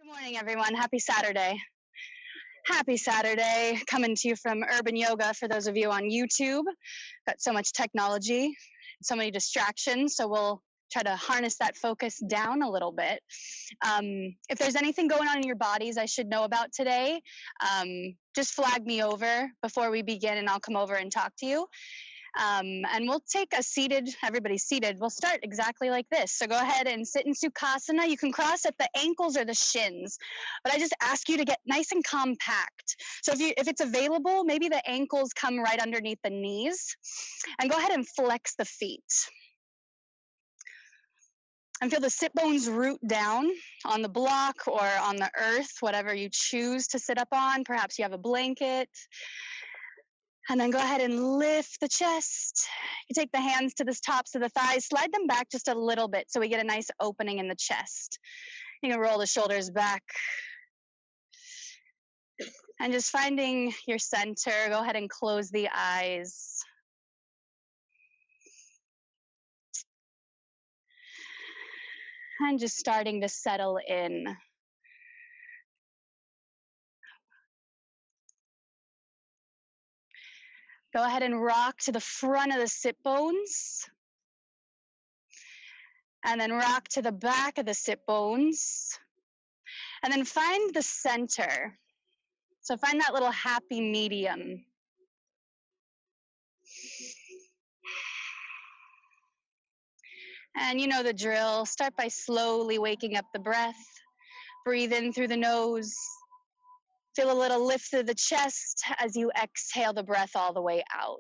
Good morning, everyone. Happy Saturday. Happy Saturday. Coming to you from Urban Yoga for those of you on YouTube. Got so much technology, so many distractions, so we'll try to harness that focus down a little bit. If there's anything going on in your bodies I should know about today, just flag me over before we begin and I'll come over and talk to you. And we'll take a seated, everybody's seated. We'll start exactly like this. So go ahead and sit in Sukhasana. You can cross at the ankles or the shins, but I just ask you to get nice and compact. So if it's available, maybe the ankles come right underneath the knees, and go ahead and flex the feet. And feel the sit bones root down on the block or on the earth, whatever you choose to sit up on. Perhaps you have a blanket. And then go ahead and lift the chest. You take the hands to the tops of the thighs, slide them back just a little bit so we get a nice opening in the chest. You can roll the shoulders back. And just finding your center, go ahead and close the eyes. And just starting to settle in. Go ahead and rock to the front of the sit bones. And then rock to the back of the sit bones. And then find the center. So find that little happy medium. And you know the drill. Start by slowly waking up the breath. Breathe in through the nose. Feel a little lift through the chest as you exhale the breath all the way out.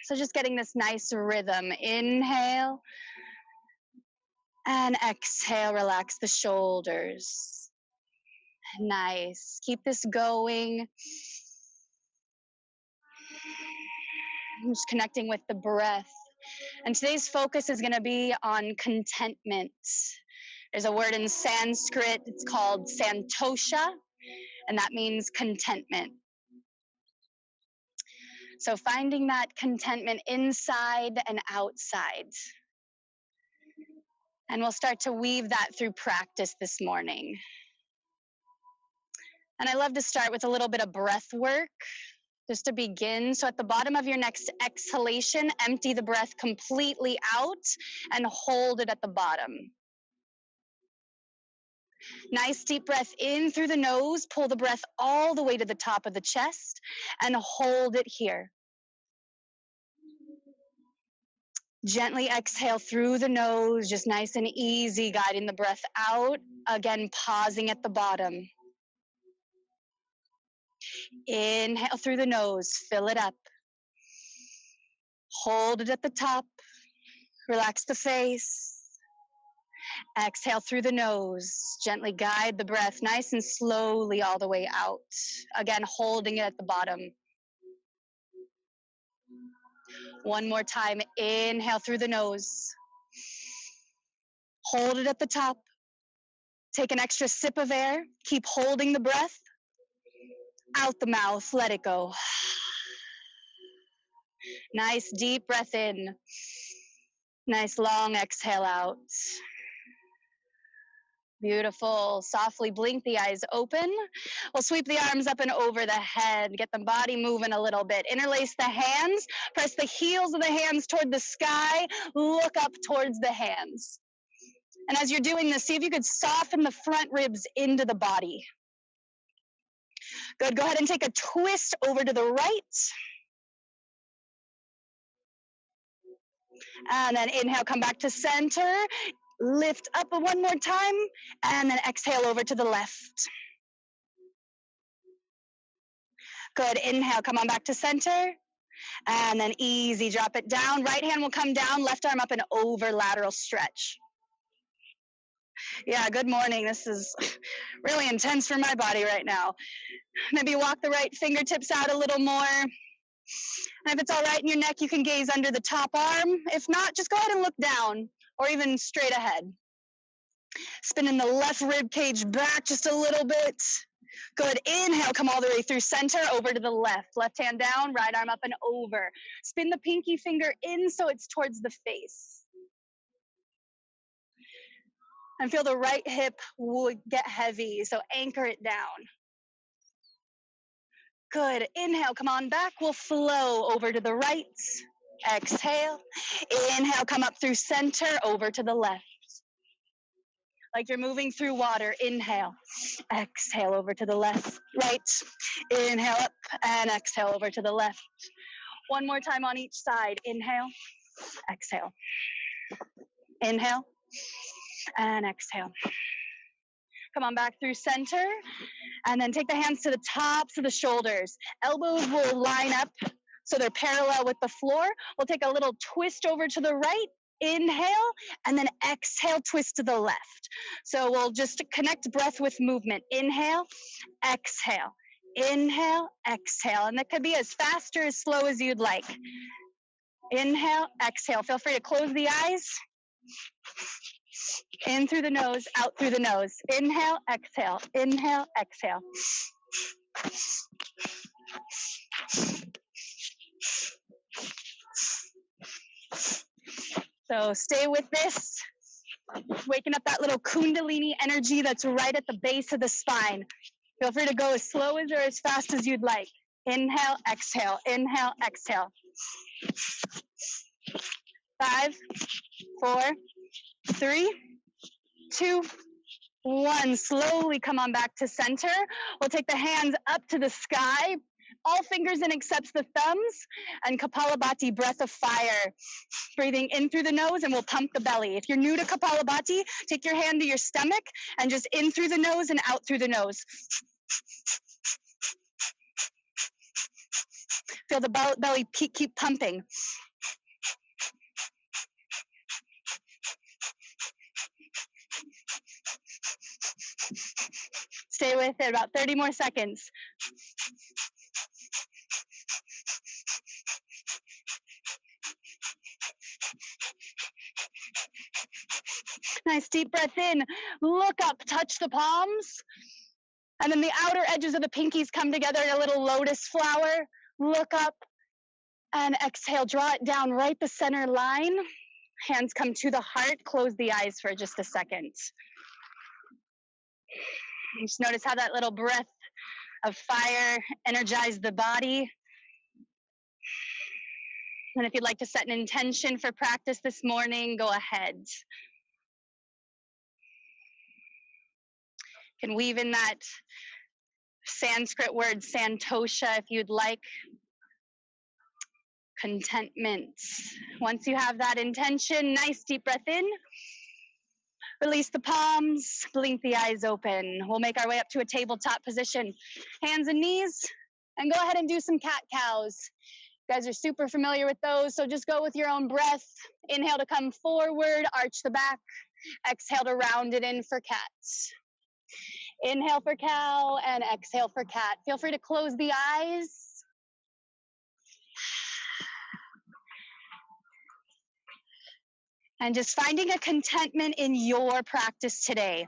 So just getting this nice rhythm. Inhale. And exhale, relax the shoulders. Nice. Keep this going. I'm just connecting with the breath. And today's focus is going to be on contentment. There's a word in Sanskrit, it's called Santosha, and that means contentment. So finding that contentment inside and outside. And we'll start to weave that through practice this morning. And I love to start with a little bit of breath work, just to begin. So at the bottom of your next exhalation, empty the breath completely out and hold it at the bottom. Nice deep breath in through the nose, pull the breath all the way to the top of the chest and hold it here. Gently exhale through the nose, just nice and easy, guiding the breath out. Again, pausing at the bottom. Inhale through the nose, fill it up. Hold it at the top. Relax the face. Exhale through the nose. Gently guide the breath nice and slowly all the way out. Again, holding it at the bottom. One more time. Inhale through the nose. Hold it at the top. Take an extra sip of air. Keep holding the breath. Out the mouth. Let it go. Nice deep breath in. Nice long exhale out. Beautiful. Softly blink the eyes open. We'll sweep the arms up and over the head. Get the body moving a little bit. Interlace the hands. Press the heels of the hands toward the sky. Look up towards the hands. And as you're doing this, see if you could soften the front ribs into the body. Good. Go ahead and take a twist over to the right. And then inhale, come back to center. Lift up one more time, and then exhale over to the left. Good, inhale, come on back to center, and then easy, drop it down. Right hand will come down, left arm up and over, lateral stretch. Yeah, good morning. This is really intense for my body right now. Maybe walk the right fingertips out a little more. And if it's all right in your neck, you can gaze under the top arm. If not, just go ahead and look down or even straight ahead. Spinning the left rib cage back just a little bit. Good. Inhale, come all the way through center, over to the left. Left hand down, right arm up and over. Spin the pinky finger in so it's towards the face. And feel the right hip will get heavy, so anchor it down. Good. Inhale, come on back. We'll flow over to the right. Exhale. Inhale, come up through center, over to the left. Like you're moving through water. Inhale. Exhale over to the left. Right. Inhale up and exhale over to the left. One more time on each side. Inhale. Exhale. Inhale. And exhale. Come on back through center. And then take the hands to the tops of the shoulders. Elbows will line up so they're parallel with the floor. We'll take a little twist over to the right. Inhale, and then exhale, twist to the left. So we'll just connect breath with movement. Inhale, exhale. Inhale, exhale. And that could be as fast or as slow as you'd like. Inhale, exhale. Feel free to close the eyes. In through the nose, out through the nose. Inhale, exhale. Inhale, exhale. So stay with this. Waking up that little kundalini energy that's right at the base of the spine. Feel free to go as slow as or as fast as you'd like. Inhale, exhale. Inhale, exhale. 5, 4, 3, 2, 1. Slowly come on back to center. We'll take the hands up to the sky. All fingers in except the thumbs. And Kapalabhati, breath of fire. Breathing in through the nose, and we'll pump the belly. If you're new to Kapalabhati, take your hand to your stomach and just in through the nose and out through the nose. Feel the belly keep pumping. Stay with it, about 30 more seconds. Nice deep breath in. Look up, touch the palms. And then the outer edges of the pinkies come together in a little lotus flower. Look up and exhale. Draw it down right the center line. Hands come to the heart. Close the eyes for just a second. Just notice how that little breath of fire energized the body. And if you'd like to set an intention for practice this morning, go ahead. You can weave in that Sanskrit word Santosha if you'd like. Contentment. Once you have that intention, nice deep breath in. Release the palms, blink the eyes open. We'll make our way up to a tabletop position. Hands and knees, and go ahead and do some cat-cows. You guys are super familiar with those, so just go with your own breath. Inhale to come forward, arch the back. Exhale to round it in for cats. Inhale for cow and exhale for cat. Feel free to close the eyes. And just finding a contentment in your practice today.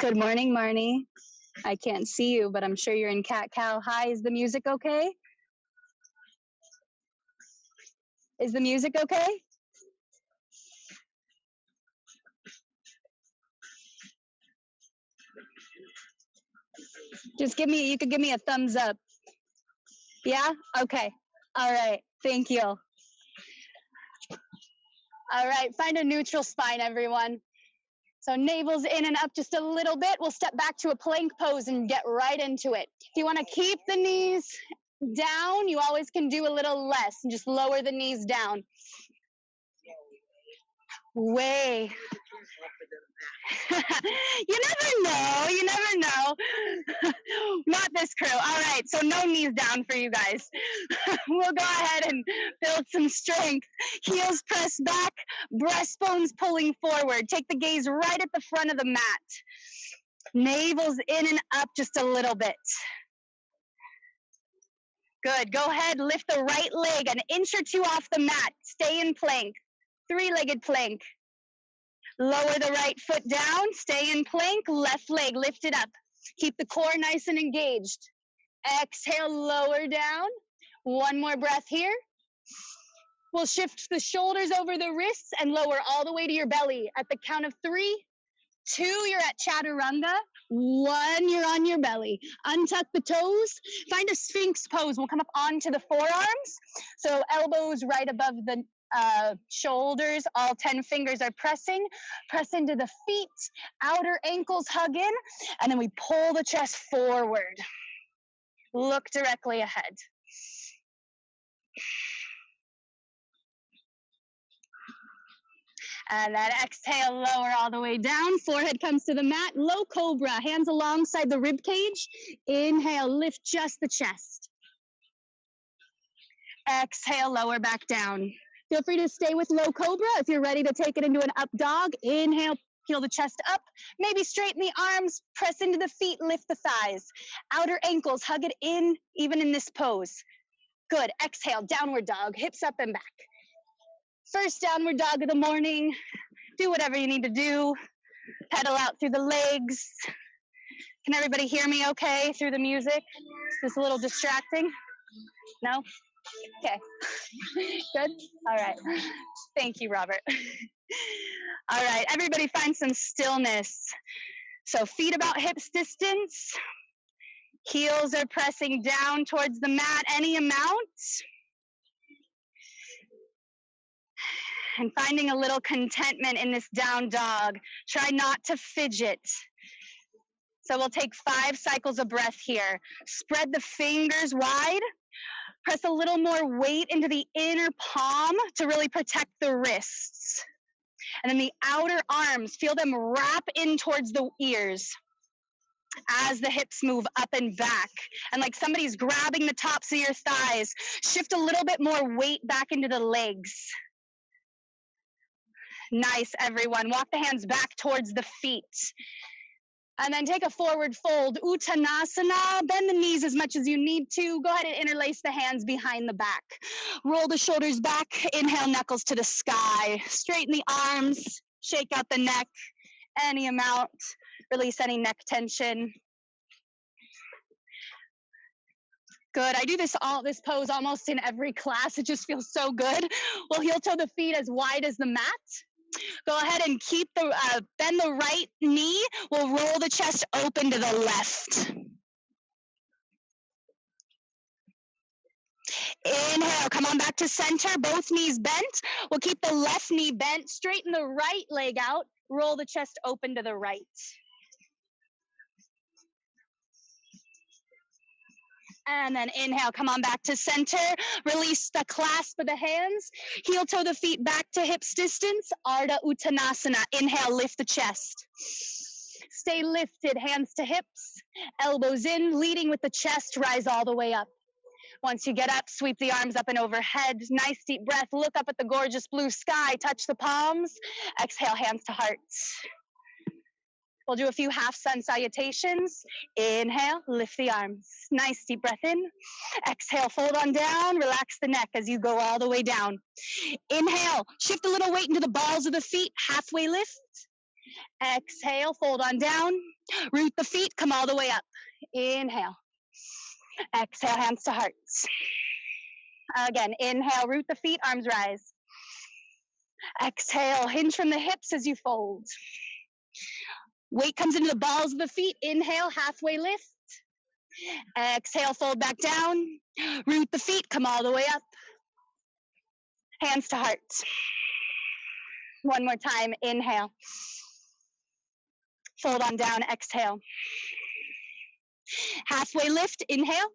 Good morning, Marnie. I can't see you, but I'm sure you're in cat-cow. Hi, is the music okay? Is the music okay? Just you could give me a thumbs up. Yeah? Okay. All right. Thank you. All right. Find a neutral spine, everyone. So navel's in and up just a little bit. We'll step back to a plank pose and get right into it. If you want to keep the knees down, you always can do a little less and just lower the knees down. Way. You never know. Not this crew. All right, so no knees down for you guys. We'll go ahead and build some strength. Heels pressed back, breastbones pulling forward. Take the gaze right at the front of the mat. Navel's in and up just a little bit. Good. Go ahead, lift the right leg an inch or two off the mat. Stay in plank. Three-legged plank. Lower the right foot down. Stay in plank. Left leg, lift it up. Keep the core nice and engaged. Exhale, lower down. One more breath here. We'll shift the shoulders over the wrists and lower all the way to your belly. At the count of 3, 2, you're at chaturanga. 1, you're on your belly. Untuck the toes. Find a sphinx pose. We'll come up onto the forearms. So elbows right above the shoulders. All 10 fingers are pressing. Press into the feet. Outer ankles hug in. And then we pull the chest forward. Look directly ahead. And then exhale, lower all the way down. Forehead comes to the mat. Low cobra, hands alongside the rib cage. Inhale, lift just the chest. Exhale, lower back down. Feel free to stay with low cobra. If you're ready to take it into an up dog, inhale, peel the chest up. Maybe straighten the arms, press into the feet, lift the thighs. Outer ankles, hug it in, even in this pose. Good. Exhale, downward dog, hips up and back. First downward dog of the morning. Do whatever you need to do. Pedal out through the legs. Can everybody hear me okay through the music? Is this a little distracting? No? Okay. Good? All right. Thank you, Robert. All right, everybody find some stillness. So feet about hips distance. Heels are pressing down towards the mat any amount. And finding a little contentment in this down dog. Try not to fidget. So we'll take 5 cycles of breath here. Spread the fingers wide. Press a little more weight into the inner palm to really protect the wrists. And then the outer arms, feel them wrap in towards the ears as the hips move up and back. And like somebody's grabbing the tops of your thighs. Shift a little bit more weight back into the legs. Nice, everyone. Walk the hands back towards the feet. And then take a forward fold, Uttanasana. Bend the knees as much as you need to. Go ahead and interlace the hands behind the back. Roll the shoulders back. Inhale, knuckles to the sky. Straighten the arms. Shake out the neck. Any amount. Release any neck tension. Good. I do this pose almost in every class. It just feels so good. We'll heel toe the feet as wide as the mat. Go ahead and keep bend the right knee. We'll roll the chest open to the left. Inhale, come on back to center, both knees bent. We'll keep the left knee bent, straighten the right leg out, roll the chest open to the right. And then inhale, come on back to center. Release the clasp of the hands. Heel toe the feet back to hips distance. Ardha Uttanasana. Inhale, lift the chest. Stay lifted, hands to hips. Elbows in, leading with the chest. Rise all the way up. Once you get up, sweep the arms up and overhead. Nice deep breath. Look up at the gorgeous blue sky. Touch the palms. Exhale, hands to hearts. We'll do a few half sun salutations. Inhale, lift the arms. Nice deep breath in. Exhale, fold on down. Relax the neck as you go all the way down. Inhale, shift a little weight into the balls of the feet. Halfway lift. Exhale, fold on down. Root the feet, come all the way up. Inhale. Exhale, hands to hearts. Again, inhale, root the feet, arms rise. Exhale, hinge from the hips as you fold. Weight comes into the balls of the feet. Inhale, halfway lift. Exhale, fold back down. Root the feet, come all the way up. Hands to heart. One more time, inhale. Fold on down, exhale. Halfway lift, inhale.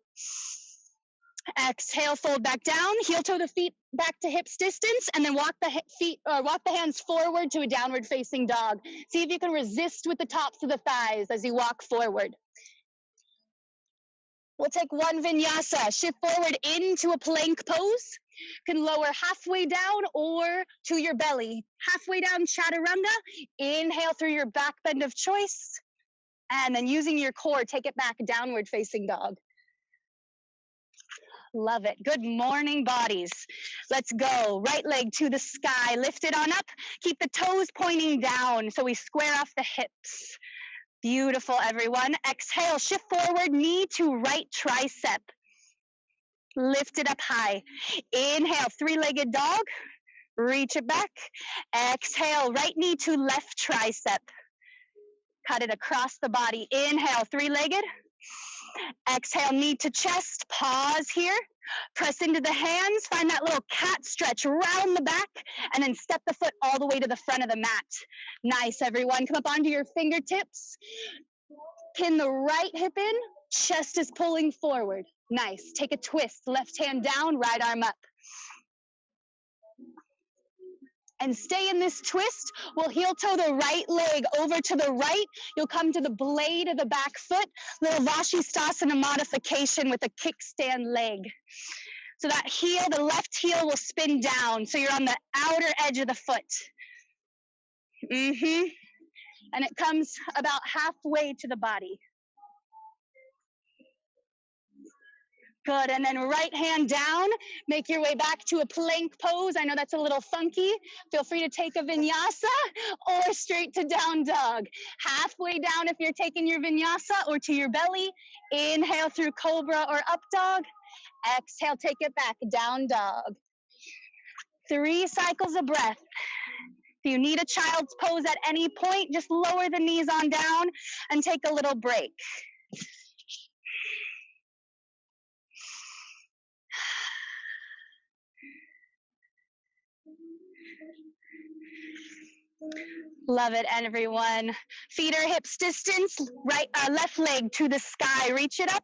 Exhale, fold back down. Heel toe the feet back to hips distance, and then walk the hands forward to a downward facing dog. See if you can resist with the tops of the thighs as you walk forward. We'll take one vinyasa. Shift forward into a plank pose. You can lower halfway down or to your belly. Halfway down, chaturanga. Inhale through your back bend of choice. And then using your core, take it back, downward facing dog. Love it. Good morning, bodies. Let's go. Right leg to the sky. Lift it on up. Keep the toes pointing down so we square off the hips. Beautiful, everyone. Exhale, shift forward, knee to right tricep. Lift it up high. Inhale, three-legged dog. Reach it back. Exhale, right knee to left tricep. Cut it across the body. Inhale, three-legged. Exhale, knee to chest. Pause here. Press into the hands. Find that little cat stretch. Round the back. And then step the foot all the way to the front of the mat. Nice, everyone. Come up onto your fingertips. Pin the right hip in. Chest is pulling forward. Nice. Take a twist. Left hand down, right arm up. And stay in this twist. We'll heel toe the right leg over to the right. You'll come to the blade of the back foot. Little Vashisthasana modification with a kickstand leg. So that heel, the left heel will spin down. So you're on the outer edge of the foot. And it comes about halfway to the body. Good, and then right hand down, make your way back to a plank pose. I know that's a little funky. Feel free to take a vinyasa or straight to down dog. Halfway down if you're taking your vinyasa or to your belly. Inhale through cobra or up dog. Exhale, take it back, down dog. 3 cycles of breath. If you need a child's pose at any point, just lower the knees on down and take a little break. Love it, everyone. Feet are hips distance, left leg to the sky. Reach it up.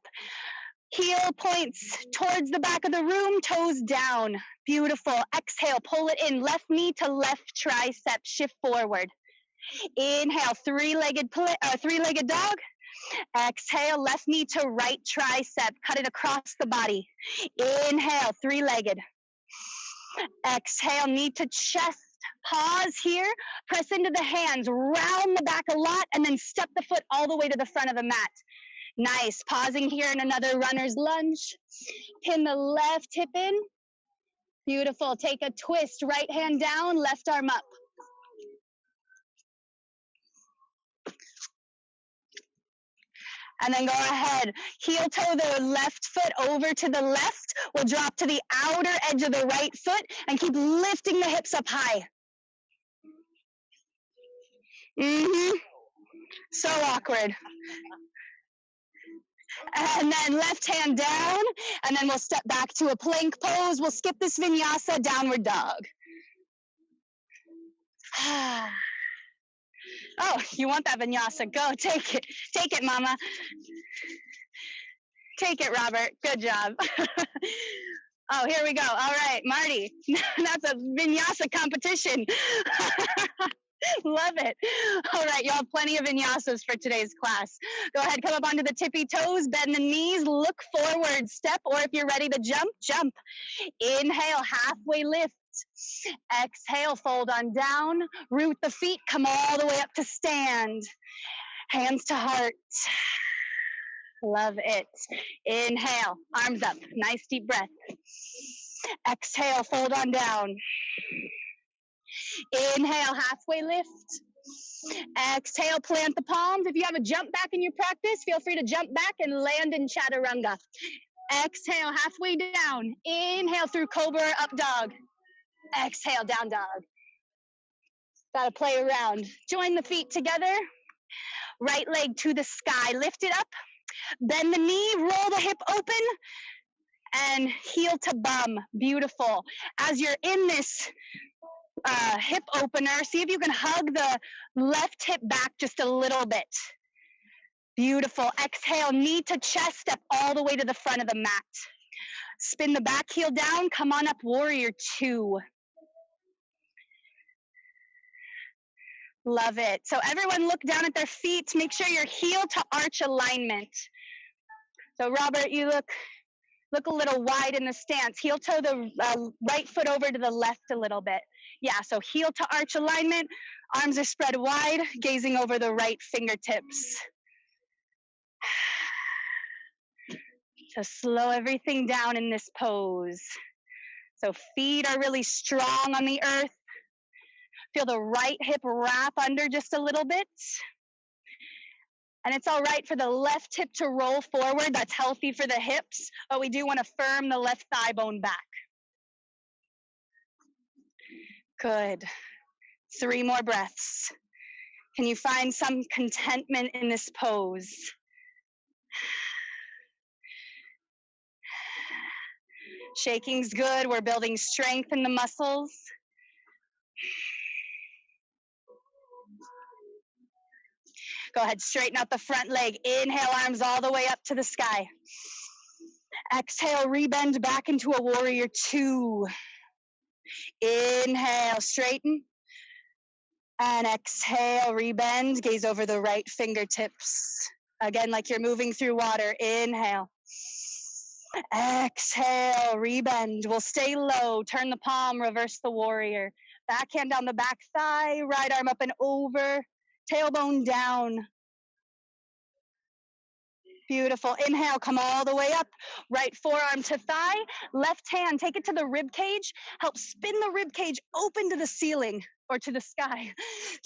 Heel points towards the back of the room, toes down. Beautiful. Exhale, pull it in. Left knee to left tricep, shift forward. Inhale, three-legged dog. Exhale, left knee to right tricep. Cut it across the body. Inhale, three-legged. Exhale, knee to chest. Pause here, press into the hands, round the back a lot, and then step the foot all the way to the front of the mat. Nice. Pausing here in another runner's lunge. Pin the left hip in. Beautiful. Take a twist, right hand down, left arm up. And then go ahead, heel toe the left foot over to the left. We'll drop to the outer edge of the right foot and keep lifting the hips up high. So awkward. And then left hand down, and then we'll step back to a plank pose. We'll skip this vinyasa, downward dog. Oh, you want that vinyasa? Go, take it. Take it, mama. Take it, Robert. Good job. Oh, here we go. All right, Marty. That's a vinyasa competition. Love it. All right, you'll have plenty of vinyasas for today's class. Go ahead, come up onto the tippy toes, bend the knees, look forward, step, or if you're ready to jump, jump. Inhale, halfway lift. Exhale, fold on down, root the feet, come all the way up to stand. Hands to heart. Love it. Inhale, arms up, nice deep breath. Exhale, fold on down. Inhale, halfway lift. Exhale, plant the palms. If you have a jump back in your practice, feel free to jump back and land in chaturanga. Exhale, halfway down. Inhale through cobra or up dog. Exhale, down dog. Gotta play around. Join the feet together. Right leg to the sky. Lift it up. Bend the knee, roll the hip open, and heel to bum. Beautiful. As you're in this hip opener, see if you can hug the left hip back just a little bit. Beautiful. Exhale, knee to chest, step all the way to the front of the mat. Spin the back heel down, come on up, warrior 2. Love it. So everyone look down at their feet. Make sure your heel to arch alignment. So Robert, you look a little wide in the stance. Heel toe the right foot over to the left a little bit. Yeah, so heel to arch alignment. Arms are spread wide, gazing over the right fingertips. So slow everything down in this pose. So feet are really strong on the earth. Feel the right hip wrap under just a little bit. And it's all right for the left hip to roll forward. That's healthy for the hips, but we do want to firm the left thigh bone back. Good. 3 more breaths. Can you find some contentment in this pose? Shaking's good. We're building strength in the muscles. Go ahead, straighten out the front leg. Inhale, arms all the way up to the sky. Exhale, rebend back into a warrior 2. Inhale, straighten. And exhale, rebend, gaze over the right fingertips. Again, like you're moving through water. Inhale. Exhale, rebend. We'll stay low. Turn the palm, reverse the warrior. Back hand down the back thigh, right arm up and over. Tailbone down. Beautiful. Inhale, come all the way up. Right forearm to thigh. Left hand, take it to the rib cage. Help spin the rib cage open to the ceiling or to the sky.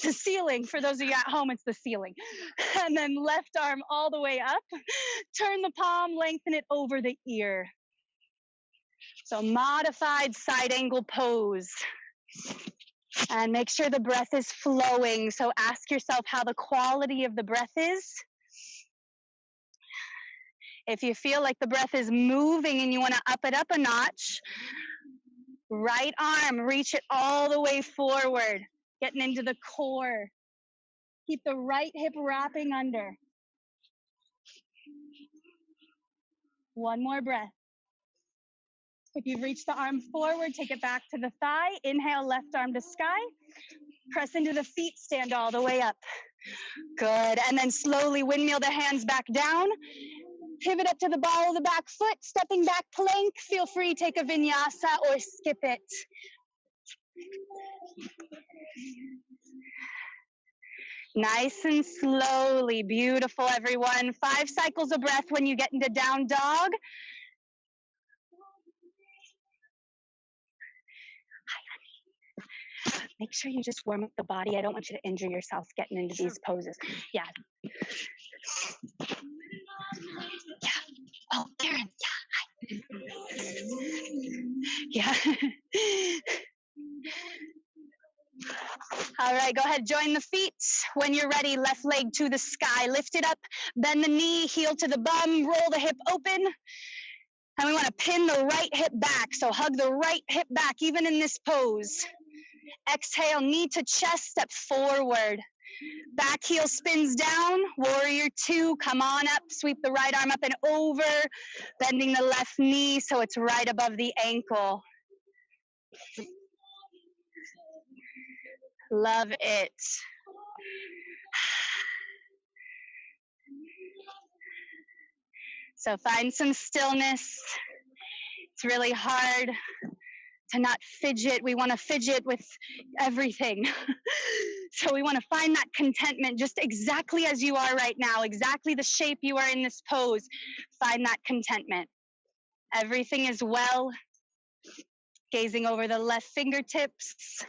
The ceiling, for those of you at home, it's the ceiling. And then left arm all the way up. Turn the palm, lengthen it over the ear. So modified side angle pose. And make sure the breath is flowing. So ask yourself how the quality of the breath is. If you feel like the breath is moving and you want to up it up a notch, right arm, reach it all the way forward, getting into the core. Keep the right hip wrapping under. 1 more breath. If you've reached the arm forward, take it back to the thigh. Inhale, left arm to sky. Press into the feet, stand all the way up. Good. And then slowly windmill the hands back down. Pivot up to the ball of the back foot, stepping back plank. Feel free, take a vinyasa or skip it. Nice and slowly, beautiful everyone. 5 cycles of breath when you get into down dog. Make sure you just warm up the body. I don't want you to injure yourself getting into these poses. Yeah. Yeah. Oh, Karen. Yeah. Yeah. All right, go ahead, join the feet. When you're ready, left leg to the sky. Lift it up, bend the knee, heel to the bum, roll the hip open. And we want to pin the right hip back. So hug the right hip back, even in this pose. Exhale, knee to chest, step forward. Back heel spins down, warrior 2, come on up, sweep the right arm up and over, bending the left knee so it's right above the ankle. Love it. So find some stillness. It's really hard to not fidget. We want to fidget with everything. So we want to find that contentment just exactly as you are right now, exactly the shape you are in this pose. Find that contentment. Everything is well. Gazing over the left fingertips.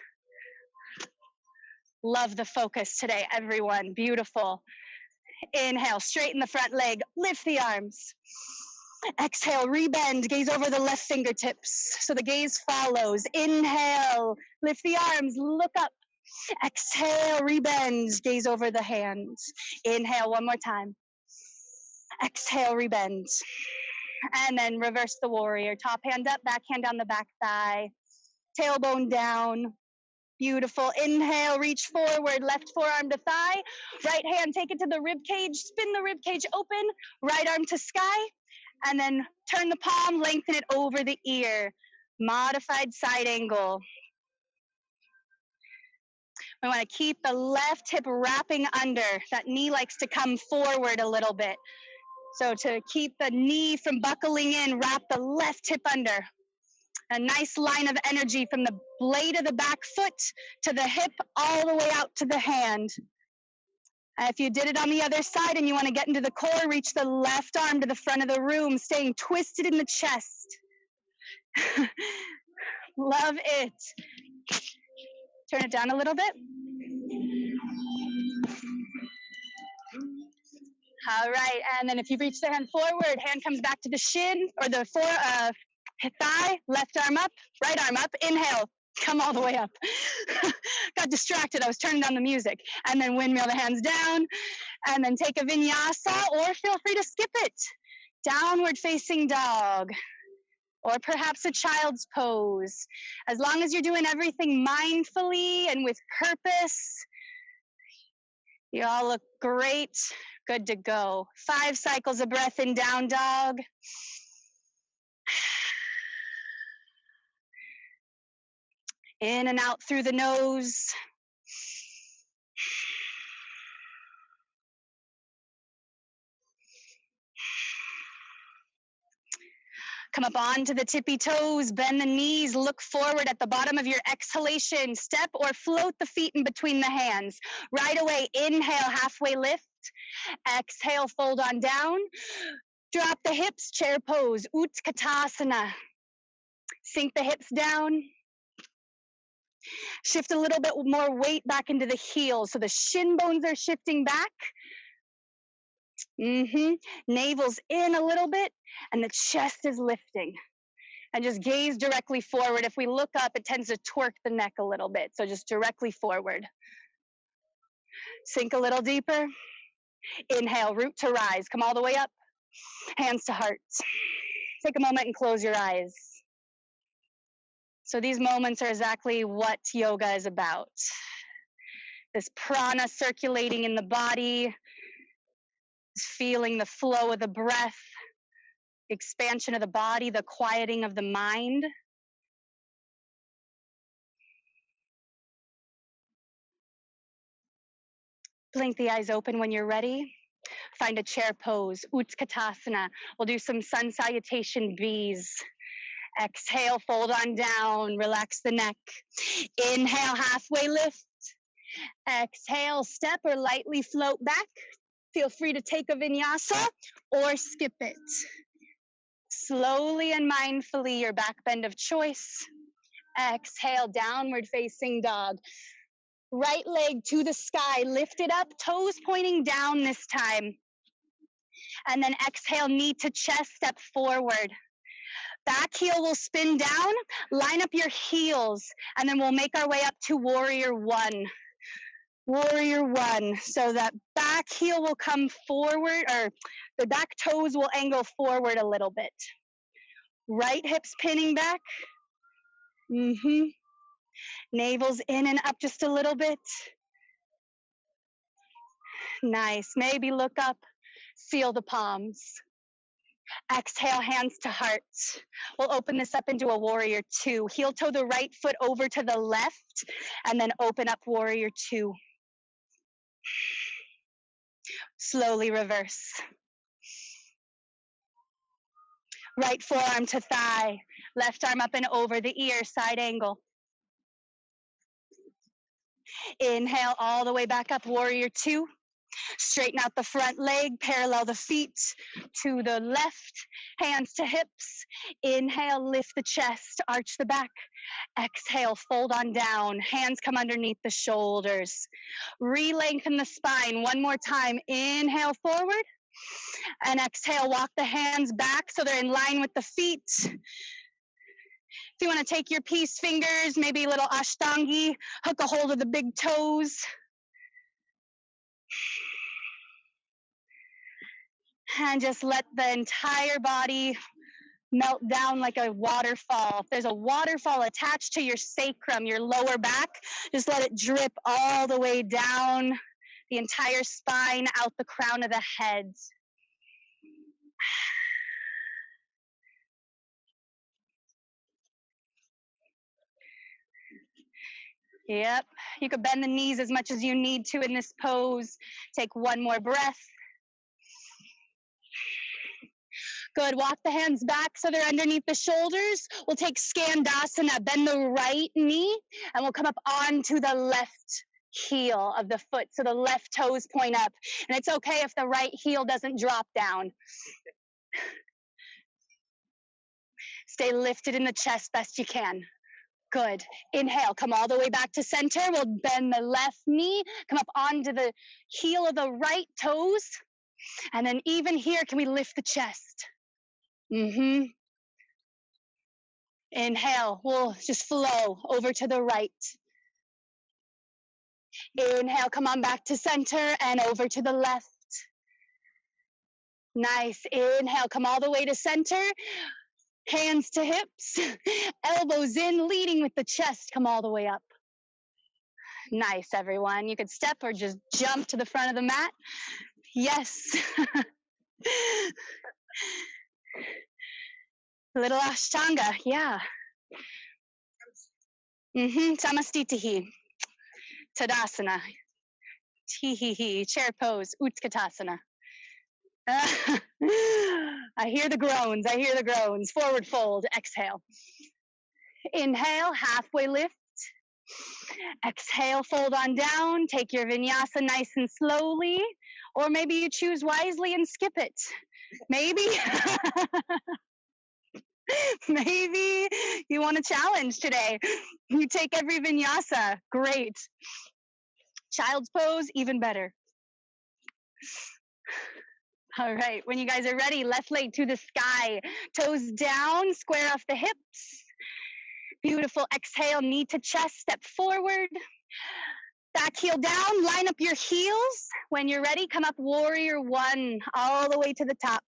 Love the focus today, everyone. Beautiful. Inhale, straighten the front leg, lift the arms. Exhale, rebend, gaze over the left fingertips. So the gaze follows. Inhale, lift the arms, look up. Exhale, rebend, gaze over the hands. Inhale, 1 more time. Exhale, rebend. And then reverse the warrior. Top hand up, back hand down the back thigh. Tailbone down. Beautiful. Inhale, reach forward, left forearm to thigh. Right hand, take it to the rib cage. Spin the rib cage open. Right arm to sky. And then turn the palm, lengthen it over the ear. Modified side angle. We want to keep the left hip wrapping under. That knee likes to come forward a little bit. So to keep the knee from buckling in, wrap the left hip under. A nice line of energy from the blade of the back foot to the hip, all the way out to the hand. If you did it on the other side and you want to get into the core, reach the left arm to the front of the room, staying twisted in the chest. Love it. Turn it down a little bit. All right, and then if you reach the hand forward, hand comes back to the shin or the thigh, left arm up, right arm up, inhale, come all the way up. Got distracted, I was turning down the music. And then windmill the hands down, and then take a vinyasa, or feel free to skip it. Downward facing dog, or perhaps a child's pose. As long as you're doing everything mindfully and with purpose, you all look great. Good to go. 5 cycles of breath in down dog. In and out through the nose. Come up onto the tippy toes, bend the knees, look forward at the bottom of your exhalation. Step or float the feet in between the hands. Right away, inhale, halfway lift. Exhale, fold on down. Drop the hips, chair pose, Utkatasana. Sink the hips down. Shift a little bit more weight back into the heels. So the shin bones are shifting back. Navel's in a little bit, and the chest is lifting. And just gaze directly forward. If we look up, it tends to twerk the neck a little bit. So just directly forward. Sink a little deeper. Inhale, root to rise. Come all the way up. Hands to heart. Take a moment and close your eyes. So these moments are exactly what yoga is about. This prana circulating in the body, feeling the flow of the breath, expansion of the body, the quieting of the mind. Blink the eyes open when you're ready. Find a chair pose, Utkatasana. We'll do some sun salutation B's. Exhale, fold on down, relax the neck. Inhale, halfway lift. Exhale, step or lightly float back. Feel free to take a vinyasa or skip it. Slowly and mindfully, your back bend of choice. Exhale, downward facing dog. Right leg to the sky, lift it up, toes pointing down this time. And then exhale, knee to chest, step forward. Back heel will spin down, line up your heels, and then we'll make our way up to warrior one. Warrior one. So that back heel will come forward, or the back toes will angle forward a little bit. Right hips pinning back. Navel's in and up just a little bit. Nice. Maybe look up, feel the palms. Exhale, hands to heart. We'll open this up into a warrior two. Heel toe the right foot over to the left, and then open up warrior two. Slowly reverse. Right forearm to thigh, left arm up and over the ear, side angle. Inhale all the way back up, warrior two. Straighten out the front leg, parallel the feet to the left, hands to hips. Inhale, lift the chest, arch the back. Exhale, fold on down, hands come underneath the shoulders. Re-lengthen the spine one more time. Inhale forward, and exhale, walk the hands back so they're in line with the feet. If you want to take your peace fingers, maybe a little ashtangi, hook a hold of the big toes. And just let the entire body melt down like a waterfall. If there's a waterfall attached to your sacrum, your lower back, just let it drip all the way down the entire spine, out the crown of the head. Yep, you could bend the knees as much as you need to in this pose. Take one more breath. Good, walk the hands back so they're underneath the shoulders. We'll take Skandasana, bend the right knee, and we'll come up onto the left heel of the foot. So the left toes point up. And it's okay if the right heel doesn't drop down. Stay lifted in the chest best you can. Good. Inhale, come all the way back to center. We'll bend the left knee, come up onto the heel of the right toes. And then even here, can we lift the chest? Inhale, we'll just flow over to the right. Inhale, come on back to center and over to the left. Nice. Inhale, come all the way to center. Hands to hips, elbows in, leading with the chest. Come all the way up. Nice, everyone. You could step or just jump to the front of the mat. Yes. Little Ashtanga, yeah. Samastitihi, Tadasana, Tihihi, chair pose, Utkatasana. I hear the groans, I hear the groans. Forward fold, exhale. Inhale, halfway lift. Exhale, fold on down. Take your vinyasa nice and slowly. Or maybe you choose wisely and skip it. Maybe. Maybe you want a challenge today. You take every vinyasa. Great. Child's pose, even better. All right, when you guys are ready, left leg to the sky. Toes down, square off the hips. Beautiful. Exhale, knee to chest, step forward. Back heel down, line up your heels. When you're ready, come up warrior one, all the way to the top.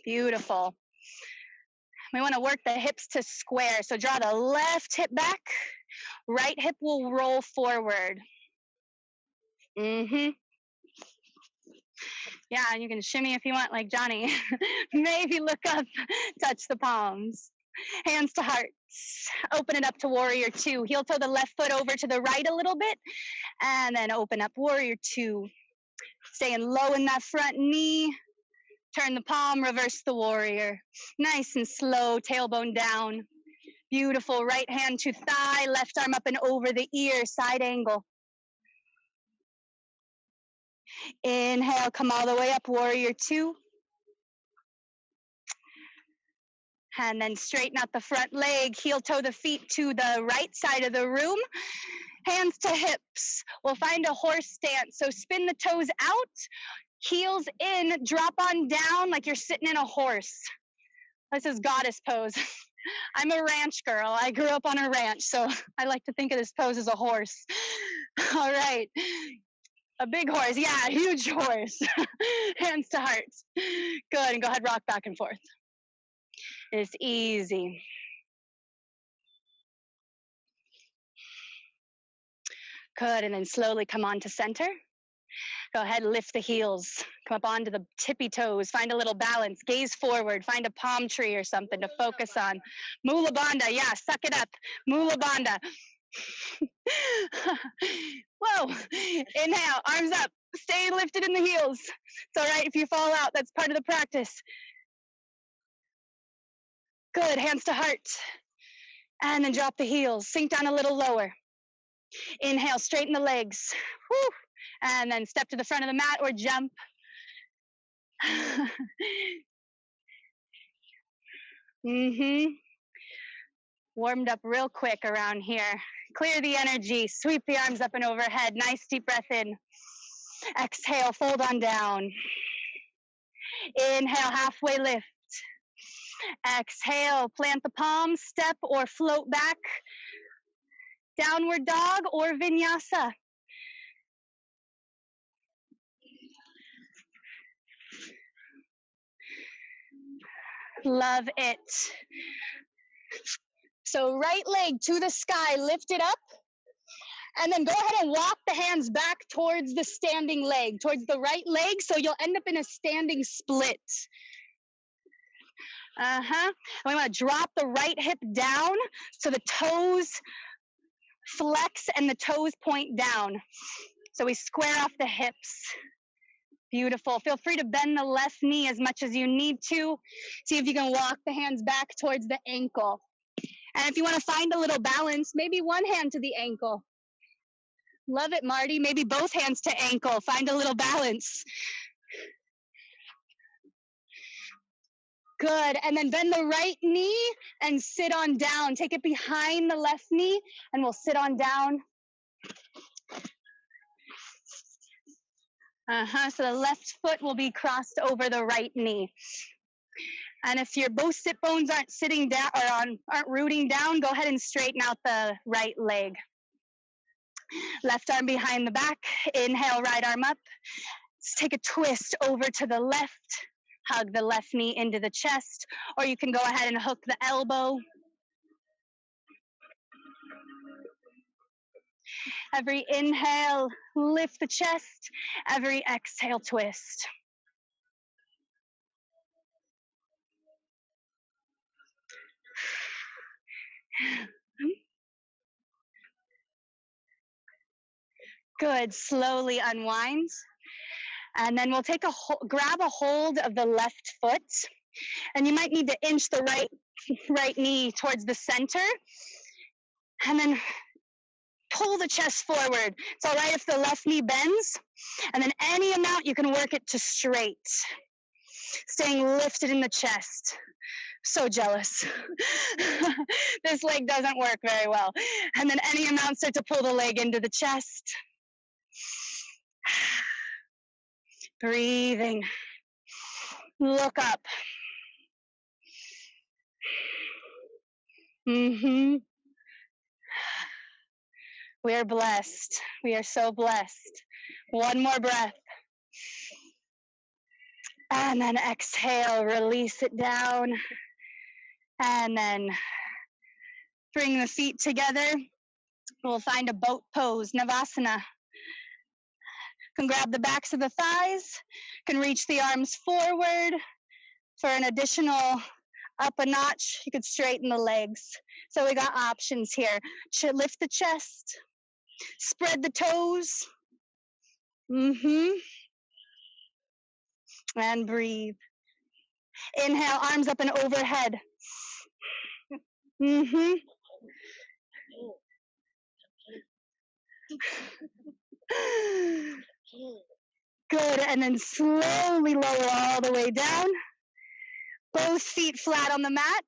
Beautiful. We want to work the hips to square. So draw the left hip back. Right hip will roll forward. Yeah, and you can shimmy if you want, like Johnny. Maybe look up, touch the palms. Hands to hearts. Open it up to warrior two. Heel toe the left foot over to the right a little bit. And then open up warrior two. Staying low in that front knee. Turn the palm, reverse the warrior. Nice and slow, tailbone down. Beautiful. Right hand to thigh, left arm up and over the ear, side angle. Inhale, come all the way up, warrior two. And then straighten out the front leg, heel toe the feet to the right side of the room. Hands to hips. We'll find a horse stance. So spin the toes out, heels in, drop on down like you're sitting in a horse. This is goddess pose. I'm a ranch girl. I grew up on a ranch, so I like to think of this pose as a horse. All right. A big horse. Yeah, a huge horse. Hands to hearts. Good. And go ahead, rock back and forth. It's easy. Good. And then slowly come on to center. Go ahead, lift the heels. Come up onto the tippy toes. Find a little balance. Gaze forward. Find a palm tree or something to focus on. Mula Bandha. Yeah, suck it up. Mula Bandha. Whoa. Inhale. Arms up. Stay lifted in the heels. It's all right if you fall out. That's part of the practice. Good. Hands to heart. And then drop the heels. Sink down a little lower. Inhale. Straighten the legs. Whew. And then step to the front of the mat or jump. Warmed up real quick around here. Clear the energy. Sweep the arms up and overhead. Nice deep breath in. Exhale, fold on down. Inhale, halfway lift. Exhale, plant the palms, step or float back. Downward dog or vinyasa. Love it. So right leg to the sky, lift it up. And then go ahead and walk the hands back towards the standing leg, towards the right leg. So you'll end up in a standing split. We want to drop the right hip down so the toes flex and the toes point down. So we square off the hips. Beautiful. Feel free to bend the left knee as much as you need to. See if you can walk the hands back towards the ankle. And if you want to find a little balance, maybe one hand to the ankle. Love it, Marty. Maybe both hands to ankle. Find a little balance. Good. And then bend the right knee and sit on down. Take it behind the left knee and we'll sit on down. So the left foot will be crossed over the right knee. And if your both sit bones aren't sitting down or aren't rooting down, go ahead and straighten out the right leg. Left arm behind the back. Inhale, right arm up. Let's take a twist over to the left. Hug the left knee into the chest, or you can go ahead and hook the elbow. Every inhale, lift the chest. Every exhale, twist. Good. Slowly unwind. And then we'll take grab a hold of the left foot. And you might need to inch the right knee towards the center. And then pull the chest forward. It's all right if the left knee bends. And then any amount, you can work it to straight. Staying lifted in the chest. So jealous. This leg doesn't work very well. And then any amount, start to pull the leg into the chest. Breathing. Look up. We are blessed. We are so blessed. One more breath. And then exhale, release it down. And then bring the feet together. We'll find a boat pose, Navasana. You can grab the backs of the thighs. You can reach the arms forward. For an additional up a notch, you could straighten the legs. So we got options here. Lift the chest. Spread the toes. And breathe. Inhale, arms up and overhead. Good, and then slowly lower all the way down. Both feet flat on the mat.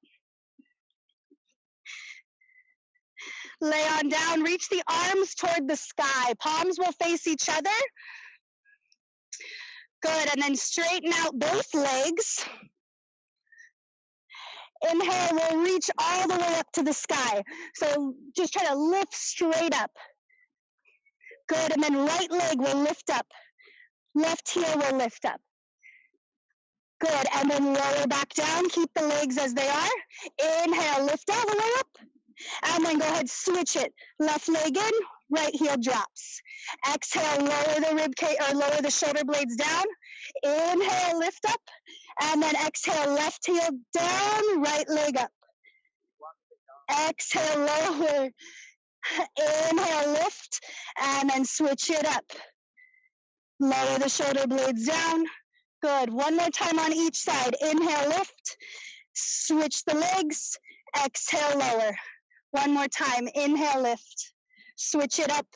Lay on down, reach the arms toward the sky. Palms will face each other. Good, and then straighten out both legs. Inhale, we'll reach all the way up to the sky. So just try to lift straight up. Good, and then right leg will lift up. Left heel will lift up. Good, and then lower back down. Keep the legs as they are. Inhale, lift all the way up. And then go ahead, switch it. Left leg in, right heel drops. Exhale, lower the rib cage or lower the shoulder blades down. Inhale, lift up. And then exhale, left heel down, right leg up. Exhale, lower. Inhale, lift. And then switch it up. Lower the shoulder blades down. Good. One more time on each side. Inhale, lift. Switch the legs. Exhale, lower. One more time. Inhale, lift. Switch it up.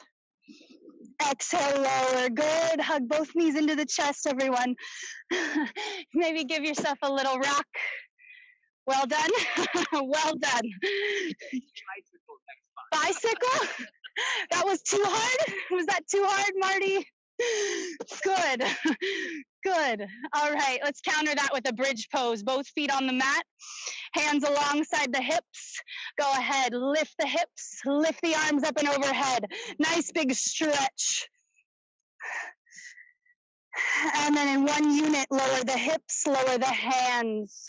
Exhale, lower. Good. Hug both knees into the chest, everyone. Maybe give yourself a little rock. Well done. Well done. Bicycle? That was too hard? Was that too hard, Marty? Good. Good. All right, let's counter that with a bridge pose. Both feet on the mat, hands alongside the hips. Go ahead, lift the hips, lift the arms up and overhead. Nice big stretch. And then in one unit, lower the hips, lower the hands.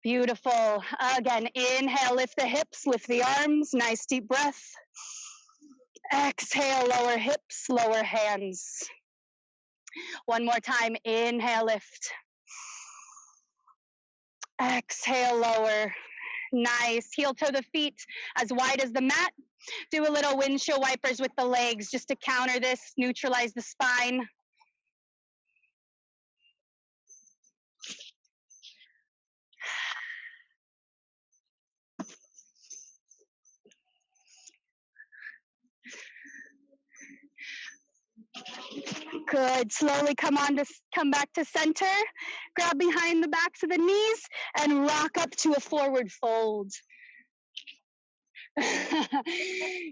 Beautiful. Again, inhale, lift the hips, lift the arms. Nice deep breath. Exhale, lower hips, lower hands. One more time, inhale, lift. Exhale, lower. Nice. Heel toe the feet as wide as the mat. Do a little windshield wipers with the legs just to counter this, neutralize the spine. Good. Slowly come back to center. Grab behind the backs of the knees and rock up to a forward fold.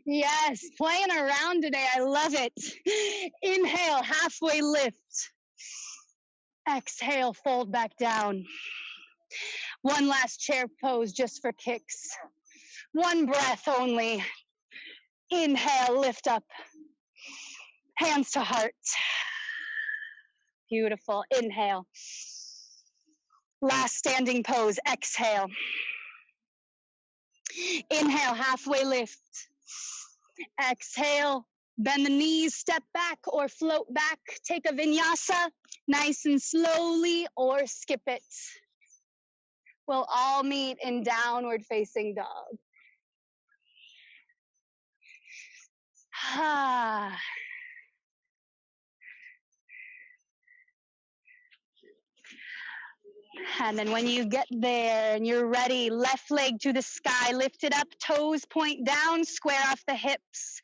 Yes, playing around today. I love it. Inhale, halfway lift. Exhale, fold back down. One last chair pose just for kicks. One breath only. Inhale, lift up. Hands to heart. Beautiful. Inhale. Last standing pose. Exhale. Inhale, halfway lift. Exhale, bend the knees, step back or float back. Take a vinyasa, nice and slowly, or skip it. We'll all meet in downward facing dog. And then when you get there and you're ready, left leg to the sky, lift it up, toes point down, square off the hips.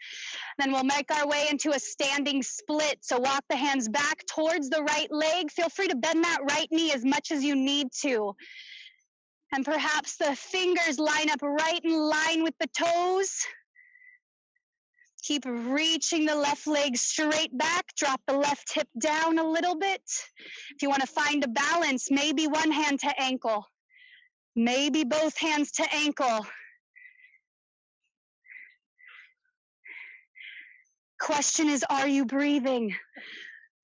Then we'll make our way into a standing split. So walk the hands back towards the right leg. Feel free to bend that right knee as much as you need to. And perhaps the fingers line up right in line with the toes. Keep reaching the left leg straight back. Drop the left hip down a little bit. If you want to find a balance, maybe one hand to ankle. Maybe both hands to ankle. Question is, are you breathing?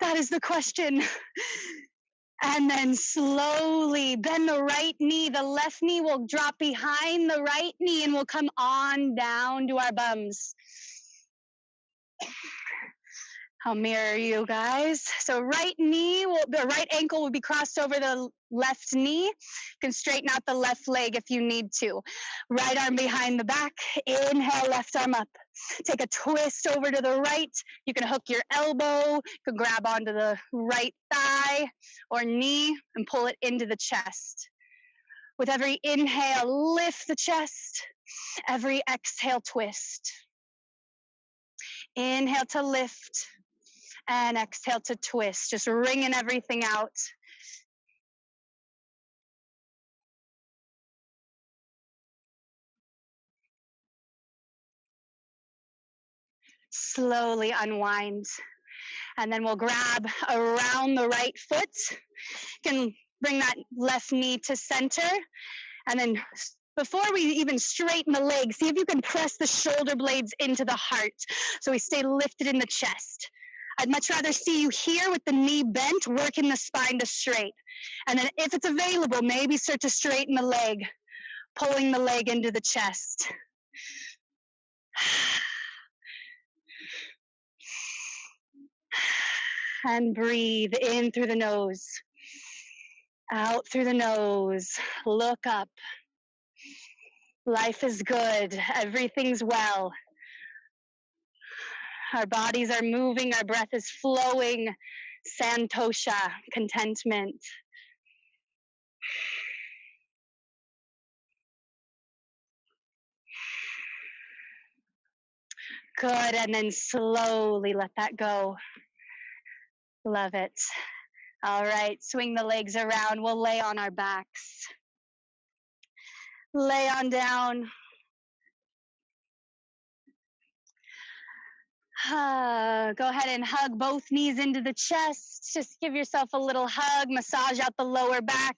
That is the question. And then slowly bend the right knee. The left knee will drop behind the right knee and we'll come on down to our bums. I'll mirror you guys. So right ankle will be crossed over the left knee. You can straighten out the left leg if you need to. Right arm behind the back. Inhale, left arm up. Take a twist over to the right. You can hook your elbow. You can grab onto the right thigh or knee and pull it into the chest. With every inhale, lift the chest. Every exhale, twist. Inhale to lift. And exhale to twist, just wringing everything out. Slowly unwind. And then we'll grab around the right foot. You can bring that left knee to center. And then before we even straighten the legs, see if you can press the shoulder blades into the heart so we stay lifted in the chest. I'd much rather see you here with the knee bent, working the spine to straight. And then if it's available, maybe start to straighten the leg, pulling the leg into the chest. And breathe in through the nose, out through the nose. Look up. Life is good. Everything's well. Our bodies are moving, our breath is flowing. Santosha, contentment. Good, and then slowly let that go. Love it. All right, swing the legs around. We'll lay on our backs. Lay on down. Go ahead and hug both knees into the chest. Just give yourself a little hug. Massage out the lower back.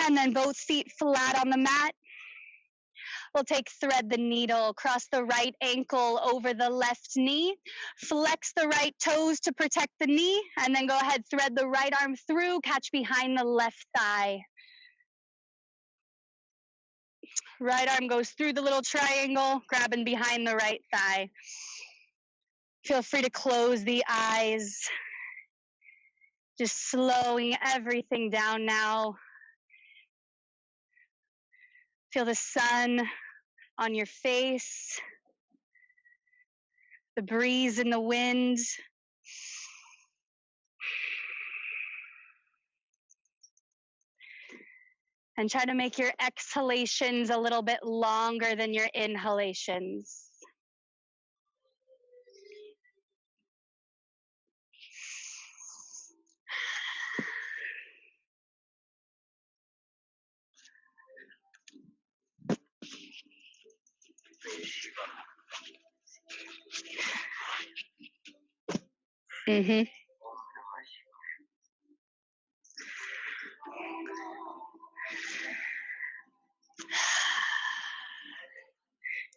And then both feet flat on the mat. We'll take thread the needle, cross the right ankle over the left knee, flex the right toes to protect the knee, and then go ahead, thread the right arm through, catch behind the left thigh. Right arm goes through the little triangle, grabbing behind the right thigh. Feel free to close the eyes. Just slowing everything down now. Feel the sun on your face, the breeze in the wind. And try to make your exhalations a little bit longer than your inhalations. Mm-hmm.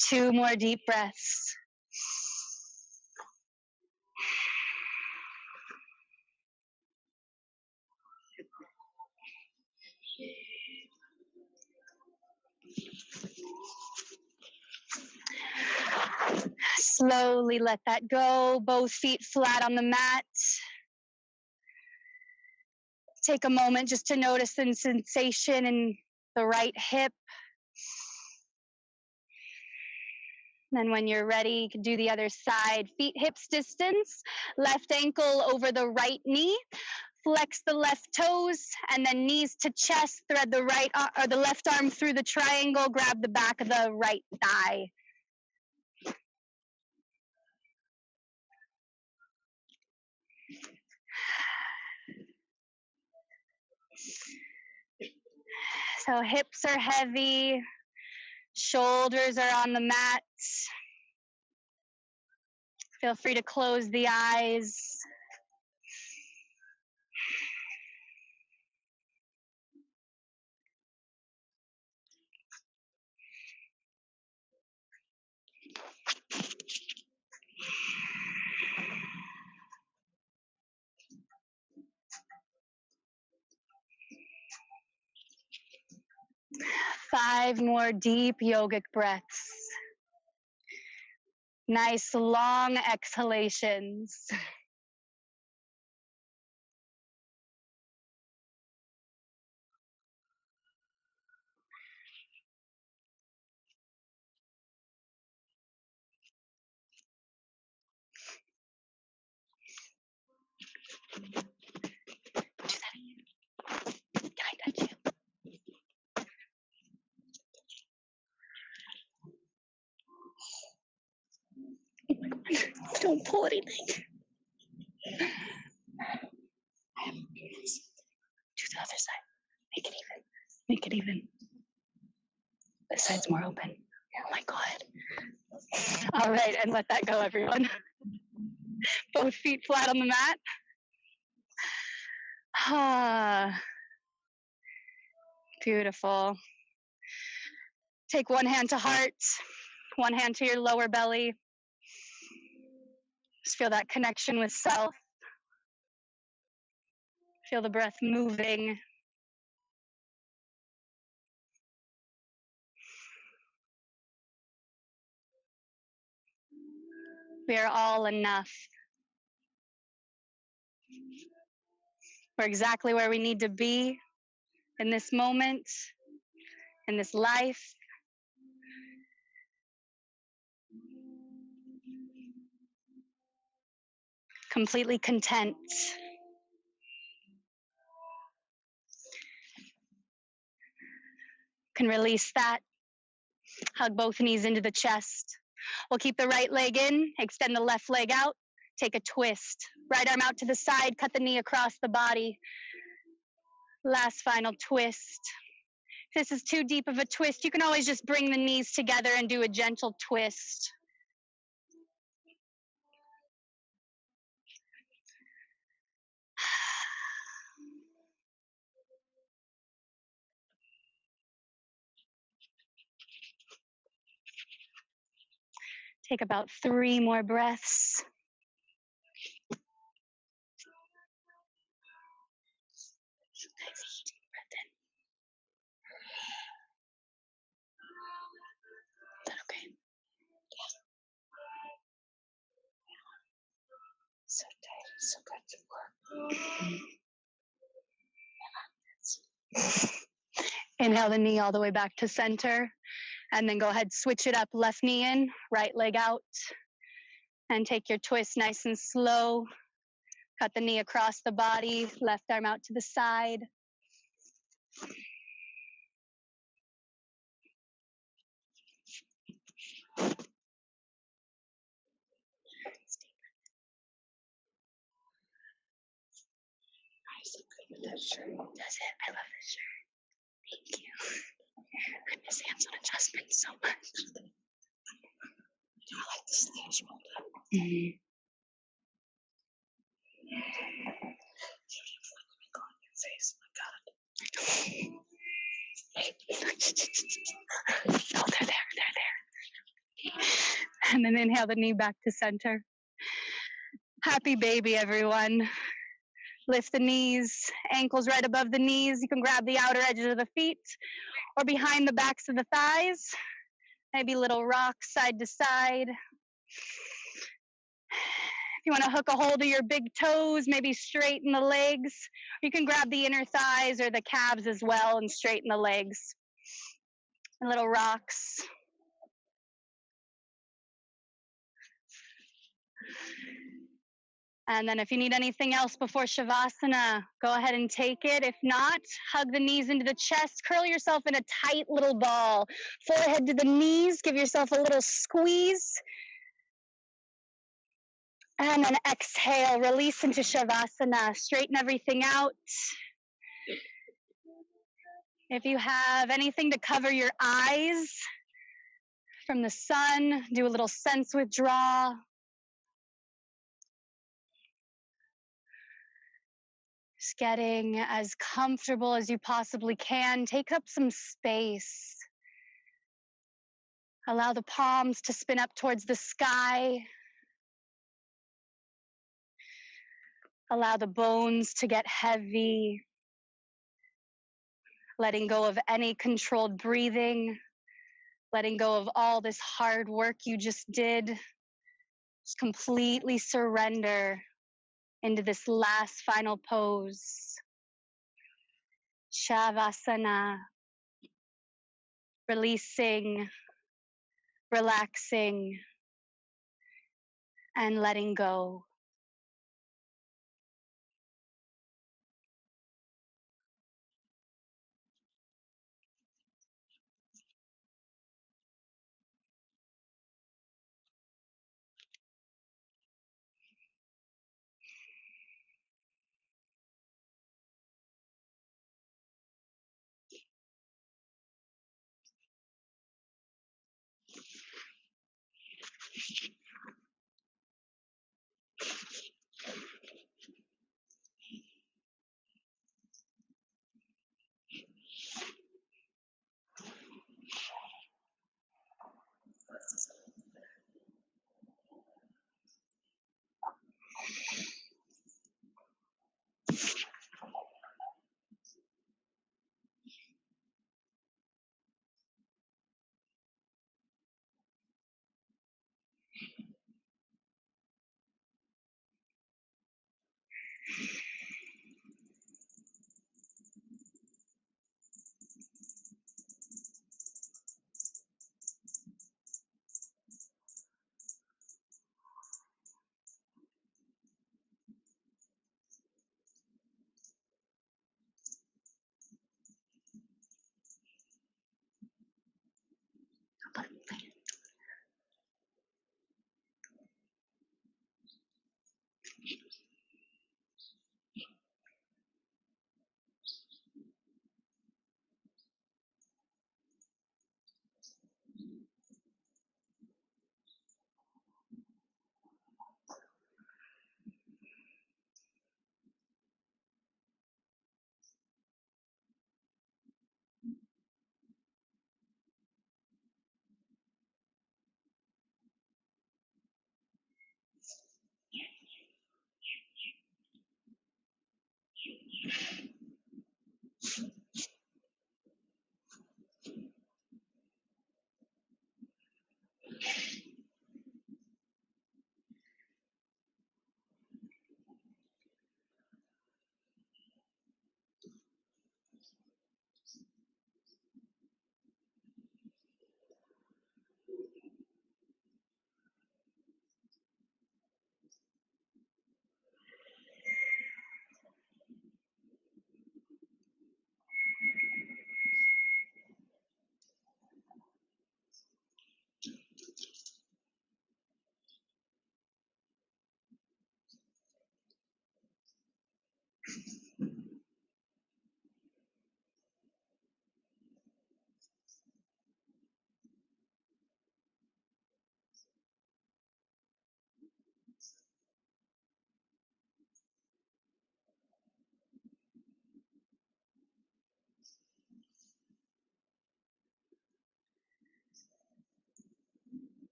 Two more deep breaths. Slowly let that go. Both feet flat on the mat. Take a moment just to notice the sensation in the right hip. Then when you're ready, you can do the other side. Feet hips distance, left ankle over the right knee. Flex the left toes, and then knees to chest. Thread the right or the left arm through the triangle. Grab the back of the right thigh. So hips are heavy, shoulders are on the mat. Feel free to close the eyes. Five more deep yogic breaths. Nice long exhalations. Can I touch you? Don't pull anything. Do the other side. Make it even. Make it even. This side's more open. Oh my God. All right, and let that go, everyone. Both feet flat on the mat. Ah, beautiful. Take one hand to heart, one hand to your lower belly. Just feel that connection with self. Feel the breath moving. We are all enough. We're exactly where we need to be in this moment, in this life. Completely content. Can release that. Hug both knees into the chest. We'll keep the right leg in, extend the left leg out, take a twist. Right arm out to the side, cut the knee across the body. Last final twist. If this is too deep of a twist, you can always just bring the knees together and do a gentle twist. Take about 3 more breaths. Is that okay? Yeah. So tight, so good to work. Inhale the knee all the way back to center. And then go ahead, switch it up. Left knee in, right leg out. And take your twist nice and slow. Cut the knee across the body, left arm out to the side. So good with that shirt. Does it? I love this shirt. Thank you. I miss hands-on adjustments so much. I like the sleeves rolled up. Mm-hmm. On your face, my God. Oh, they're there. And then inhale the knee back to center. Happy baby, everyone. Lift the knees, ankles right above the knees. You can grab the outer edges of the feet or behind the backs of the thighs. Maybe little rocks side to side. If you want to hook a hold of your big toes, maybe straighten the legs. You can grab the inner thighs or the calves as well and straighten the legs. And little rocks. And then if you need anything else before Shavasana, go ahead and take it. If not, hug the knees into the chest. Curl yourself in a tight little ball. Forehead to the knees. Give yourself a little squeeze. And then exhale. Release into Shavasana. Straighten everything out. If you have anything to cover your eyes from the sun, do a little sense withdrawal. Just getting as comfortable as you possibly can. Take up some space. Allow the palms to spin up towards the sky. Allow the bones to get heavy. Letting go of any controlled breathing. Letting go of all this hard work you just did. Just completely surrender into this last final pose. Shavasana. Releasing, relaxing, and letting go.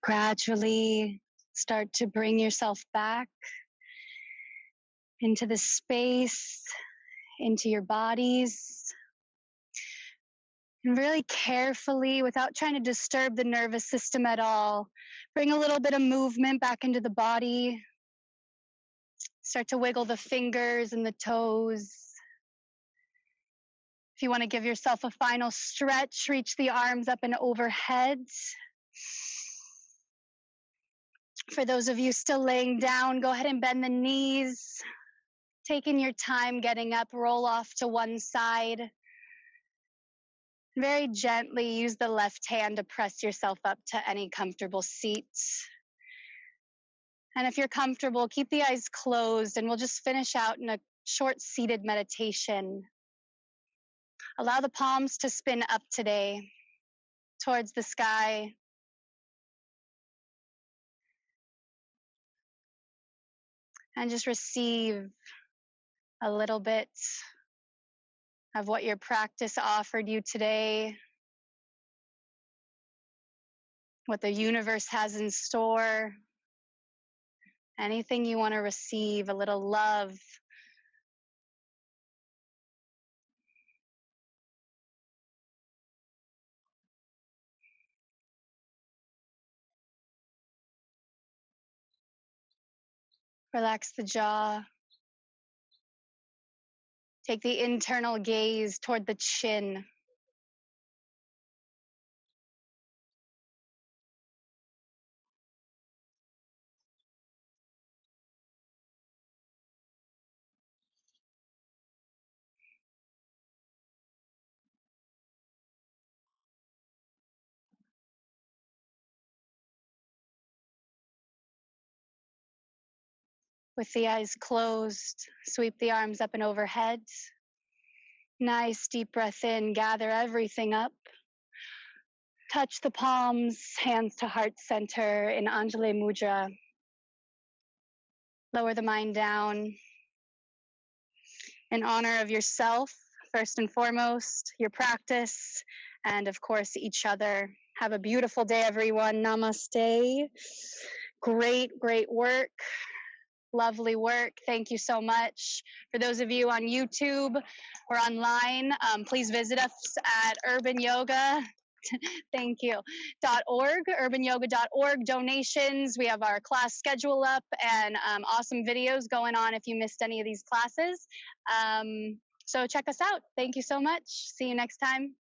Gradually start to bring yourself back into the space, into your bodies. And really carefully, without trying to disturb the nervous system at all, bring a little bit of movement back into the body. Start to wiggle the fingers and the toes. If you want to give yourself a final stretch, reach the arms up and overhead. For those of you still laying down, go ahead and bend the knees. Taking your time getting up, roll off to one side. Very gently use the left hand to press yourself up to any comfortable seat. And if you're comfortable, keep the eyes closed and we'll just finish out in a short seated meditation. Allow the palms to spin up today towards the sky. And just receive a little bit of what your practice offered you today, what the universe has in store, anything you want to receive, a little love. Relax the jaw. Take the internal gaze toward the chin. With the eyes closed, sweep the arms up and overhead. Nice deep breath in, gather everything up. Touch the palms, hands to heart center in Anjali Mudra. Lower the mind down. In honor of yourself, first and foremost, your practice, and of course, each other. Have a beautiful day, everyone. Namaste. Great, great work. Lovely work. Thank you so much. For those of you on YouTube or online, please visit us at Urban Yoga. Thank you. .org, urbanyoga.org, donations. We have our class schedule up and awesome videos going on if you missed any of these classes. So check us out. Thank you so much. See you next time.